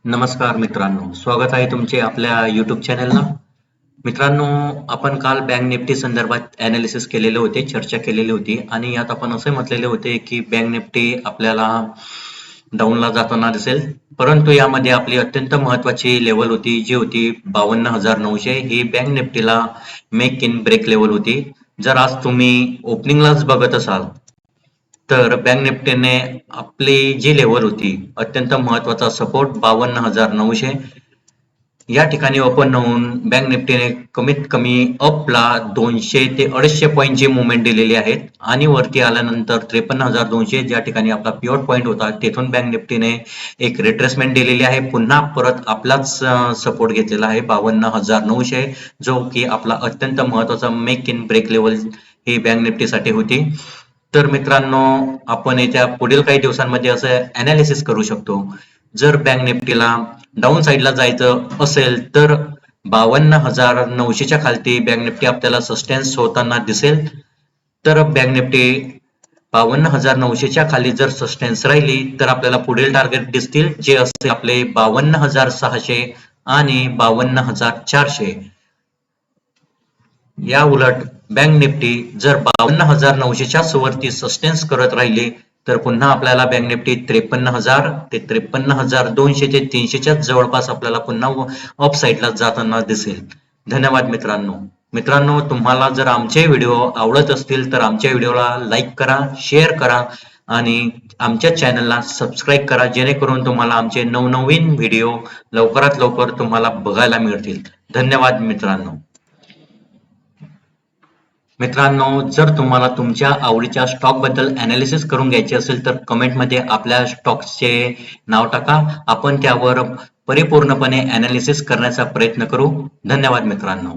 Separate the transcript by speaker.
Speaker 1: नमस्कार मित्रांनो, स्वागत आहे तुमचे आपल्या YouTube चॅनलला. मित्रांनो, आपण काल बँक निफ्टी संदर्भात ॲनालिसिस केलेले होते, चर्चा केलेली होती आणि यात आपण असे म्हटलेले होते की बँक निफ्टी आपल्याला डाऊनला जाताना दिसेल. परंतु यामध्ये आपली अत्यंत महत्त्वाची लेवल होती, जी होती 52,900. ही बँक निफ्टीला मेक इन ब्रेक लेवल होती. जर आज तुम्ही ओपनिंगलाच बघत असाल तर बँक निफ्टीने आपली जी लेवल होती अत्यंत महत्वाचा सपोर्ट 52,900 या ठिकाणी ओपन होऊन बँक निफ्टीने कमीत कमी अपला 200 ते 250 पॉईंटची मुवमेंट दिलेली आहेत आणि वरती आल्यानंतर 53,200 ज्या ठिकाणी आपला पिवट पॉईंट होता तेथून बँक निफ्टीने एक रिट्रेसमेंट दिलेली आहे. पुन्हा परत आपलाच सपोर्ट घेतलेला आहे 52,900, जो की आपला अत्यंत महत्वाचा मेक इन ब्रेक लेवल ही बँक निफ्टीसाठी होती. तर मित्रांनो, आपण येत्या पुढील काही दिवसांमध्ये असं ॲनालिसिस करू शकतो. जर बँक निफ्टीला डाऊन साईडला जायचं असेल तर 52,900च्या खालती बँक निफ्टी आपल्याला सस्टेन्स होताना दिसेल. तर बँक निफ्टी 52,900च्या खाली जर सस्टेन्स राहिली तर आपल्याला पुढील टार्गेट दिसतील, जे असतील आपले 52,600 आणि 52,400. या उलट बँक निफ्टी जर 52,900च्या वरती सस्टेन्स करत राहिली तर पुन्हा आपल्याला बँक निफ्टी 53,000 ते 53,200 ते 300च्या जवळपास आपल्याला पुन्हा अप साईडला जाताना दिसेल. धन्यवाद मित्रांनो. मित्रांनो, तुम्हाला जर आमचे व्हिडिओ आवडत असतील तर आमच्या व्हिडिओला लाईक करा, शेअर करा आणि आमच्या चॅनलला सबस्क्राईब करा, जेणेकरून तुम्हाला आमचे नवनवीन व्हिडिओ लवकरात लवकर तुम्हाला बघायला मिळतील. धन्यवाद मित्रांनो. मित्रांनो, जर तुम्हाला तुमच्या आवडीच्या स्टॉक बद्दल ॲनालिसिस करून घ्यायचे असेल तर कमेंटमध्ये आपल्या स्टॉक्सचे नाव टाका. आपण त्यावर परिपूर्णपणे ॲनालिसिस करण्याचा प्रयत्न करू. धन्यवाद मित्रांनो.